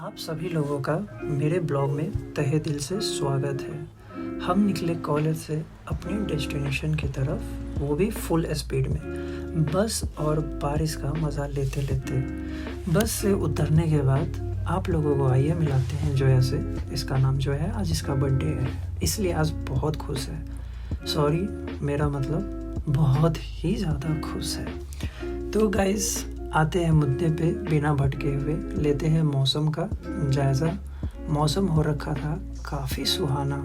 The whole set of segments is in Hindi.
आप सभी लोगों का मेरे ब्लॉग में तहे दिल से स्वागत है। हम निकले कॉलेज से अपने डेस्टिनेशन की तरफ, वो भी फुल स्पीड में, बस और बारिश का मज़ा लेते लेते। बस से उतरने के बाद आप लोगों को आइए मिलाते हैं जोया से। इसका नाम जोया है, आज इसका बर्थडे है, इसलिए आज बहुत खुश है। सॉरी, मेरा मतलब बहुत ही ज़्यादा खुश है। तो गाइस, आते हैं मुद्दे पे बिना भटके हुए, लेते हैं मौसम का जायज़ा। मौसम हो रखा था काफ़ी सुहाना।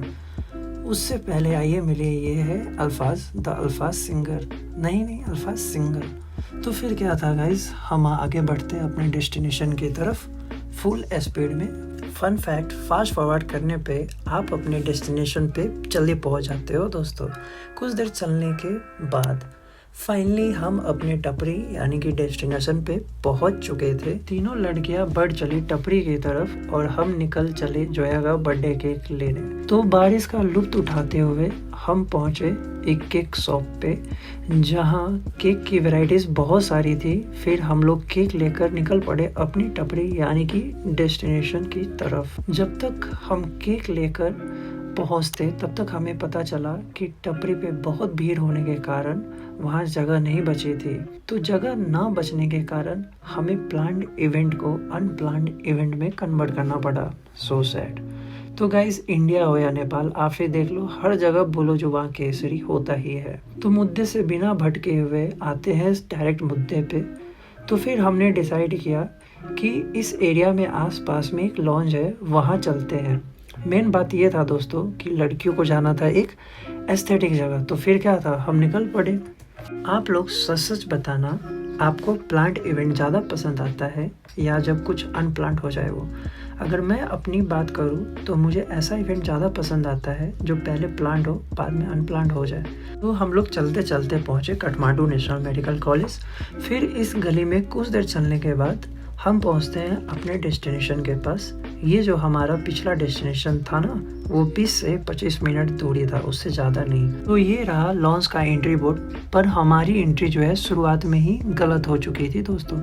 उससे पहले आइए मिले, ये है अल्फाज, द अल्फाज सिंगर। नहीं, अल्फाज सिंगर। तो फिर क्या था गाइस, हम आगे बढ़ते हैं अपने डेस्टिनेशन की तरफ फुल स्पीड में। फन फैक्ट, फास्ट फॉरवर्ड करने पे आप अपने डेस्टिनेशन पे जल्दी पहुंच जाते हो दोस्तों। कुछ देर चलने के बाद फाइनली हम अपने टपरी यानी कि डेस्टिनेशन पे पहुंच चुके थे। तीनों लड़कियां बढ़ चली टपरी की तरफ और हम निकल चले जोया का बर्थडे केक लेने। तो बारिश का लुत्फ उठाते हुए हम पहुंचे एक केक शॉप पे, जहां केक की वैरायटीज बहुत सारी थी। फिर हम लोग केक लेकर निकल पड़े अपनी टपरी यानी कि डेस्टिनेशन की तरफ। जब तक हम केक लेकर पहुंचते तब तक हमें पता चला कि टपरी पे बहुत भीड़ होने के कारण वहाँ जगह नहीं बची थी। तो जगह ना बचने के कारण हमें प्लान्ड इवेंट को अनप्लान्ड इवेंट में कन्वर्ट करना पड़ा। So sad. तो गाइस, इंडिया हो या नेपाल, आप ही देख लो, हर जगह बोलो जुबान केसरी होता ही है। तो मुद्दे से बिना भटके हुए आते हैं डायरेक्ट मुद्दे पे। तो फिर हमने डिसाइड किया कि इस एरिया में आसपास में एक लॉन्ज है, वहाँ चलते हैं। मेन बात ये था दोस्तों कि लड़कियों को जाना था एक एस्थेटिक जगह। तो फिर क्या था, हम निकल पड़े। आप लोग सच सच बताना, आपको प्लांट इवेंट ज़्यादा पसंद आता है या जब कुछ अनप्लान्ट हो जाए वो? अगर मैं अपनी बात करूँ तो मुझे ऐसा इवेंट ज़्यादा पसंद आता है जो पहले प्लान्ट हो बाद में अनप्लान्ट हो जाए। तो हम लोग चलते चलते पहुँचे काठमांडू नेशनल मेडिकल कॉलेज। फिर इस गली में कुछ देर चलने के बाद हम पहुंचते हैं अपने डेस्टिनेशन के पास। ये जो हमारा पिछला डेस्टिनेशन था ना, वो 20 से 25 मिनट दूरी था, उससे ज़्यादा नहीं। तो ये रहा लॉन्च का एंट्री बोर्ड। पर हमारी एंट्री जो है शुरुआत में ही गलत हो चुकी थी दोस्तों।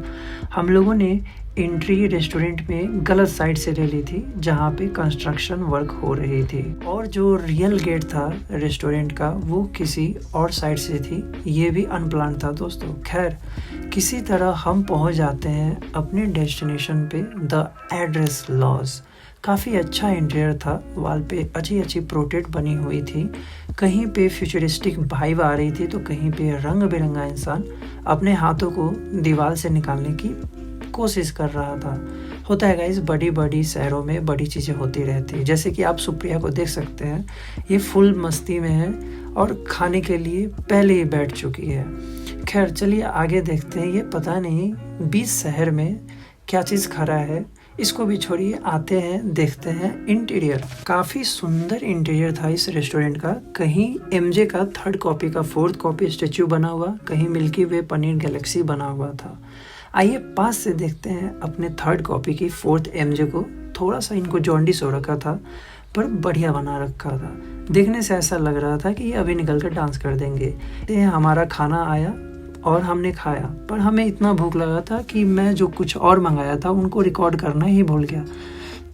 हम लोगों ने एंट्री रेस्टोरेंट में गलत साइड से ले ली थी, जहाँ पे कंस्ट्रक्शन वर्क हो रही थी, और जो रियल गेट था रेस्टोरेंट का वो किसी और साइड से थी। ये भी अनप्लान था दोस्तों। खैर, किसी तरह हम पहुंच जाते हैं अपने डेस्टिनेशन पे, द एड्रेस लॉज। काफ़ी अच्छा इंटीरियर था, वॉल पे अच्छी प्रोटेट बनी हुई थी। कहीं पे फ्यूचरिस्टिक वाइब आ रही थी तो कहीं पे रंग बिरंगा इंसान अपने हाथों को दीवार से निकालने की कोशिश कर रहा था। होता है गाइस, बड़ी शहरों में बड़ी चीज़ें होती रहती है। जैसे कि आप सुप्रिया को देख सकते हैं, ये फुल मस्ती में है और खाने के लिए पहले ही बैठ चुकी है। खैर, चलिए आगे देखते हैं। ये पता नहीं बीच शहर में क्या चीज़ खड़ा है, इसको भी छोड़िए, आते हैं देखते हैं इंटीरियर। काफ़ी सुंदर इंटीरियर था इस रेस्टोरेंट का। कहीं एमजे का 3rd कॉपी का 4th कॉपी स्टेच्यू बना हुआ, कहीं मिल्की वे पनीर गैलेक्सी बना हुआ था। आइए पास से देखते हैं अपने 3rd कॉपी की 4th एमजे को। थोड़ा सा इनको जॉन्डिस हो रखा था पर बढ़िया बना रखा था। देखने से ऐसा लग रहा था कि ये अभी निकल कर डांस कर देंगे। हमारा खाना आया और हमने खाया, पर हमें इतना भूख लगा था कि मैं जो कुछ और मंगाया था उनको रिकॉर्ड करना ही भूल गया।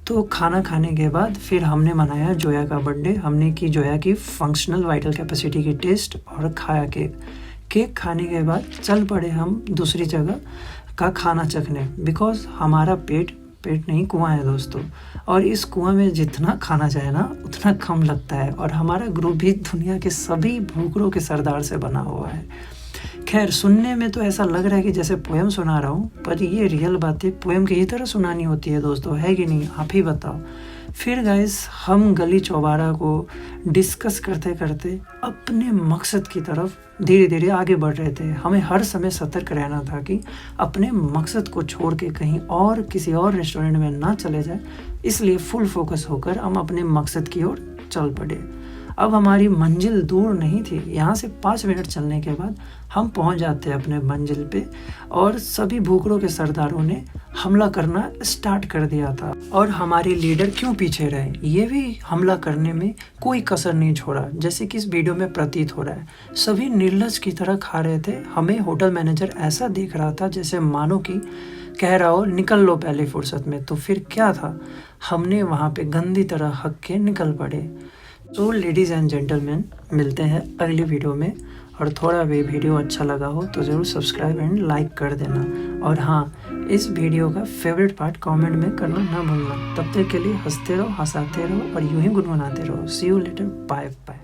तो खाना खाने के बाद फिर हमने मनाया जोया का बर्थडे। हमने की जोया की फंक्शनल वाइटल कैपेसिटी की टेस्ट और खाया केक खाने के बाद चल पड़े हम दूसरी जगह का खाना चखने। बिकॉज हमारा पेट नहीं, कुआं है दोस्तों, और इस कुआं में जितना खाना जाए ना उतना कम लगता है। और हमारा ग्रुप भी दुनिया के सभी भूखरों के सरदार से बना हुआ है। खैर, सुनने में तो ऐसा लग रहा है कि जैसे पोएम सुना रहा हूँ, पर ये रियल बातें पोएम की ही तरह सुनानी होती है दोस्तों, है कि नहीं? आप ही बताओ। फिर गाइस, हम गली चौबारा को डिस्कस करते करते अपने मकसद की तरफ धीरे धीरे आगे बढ़ रहे थे। हमें हर समय सतर्क रहना था कि अपने मकसद को छोड़ के कहीं और किसी और रेस्टोरेंट में ना चले जाए, इसलिए फुल फोकस होकर हम अपने मकसद की ओर चल पड़े। अब हमारी मंजिल दूर नहीं थी। यहाँ से 5 मिनट चलने के बाद हम पहुंच जाते हैं अपने मंजिल पे और सभी भूखड़ों के सरदारों ने हमला करना स्टार्ट कर दिया था और हमारे लीडर क्यों पीछे रहे, ये भी हमला करने में कोई कसर नहीं छोड़ा, जैसे कि इस वीडियो में प्रतीत हो रहा है। सभी निर्लज की तरह खा रहे थे। हमें होटल मैनेजर ऐसा देख रहा था जैसे मानो कि कह रहा हो निकल लो पहले फुर्सत में। तो फिर क्या था, हमने वहाँ पे गंदी तरह हक के निकल पड़े। तो लेडीज़ एंड जेंटलमैन, मिलते हैं अगली वीडियो में। और थोड़ा भी वीडियो अच्छा लगा हो तो ज़रूर सब्सक्राइब एंड लाइक कर देना। और हाँ, इस वीडियो का फेवरेट पार्ट कमेंट में करना ना भूलना। तब तक के लिए हंसते रहो, हंसाते रहो और यूं ही गुनगुनाते रहो। सी यू लेटर, बाय बाय।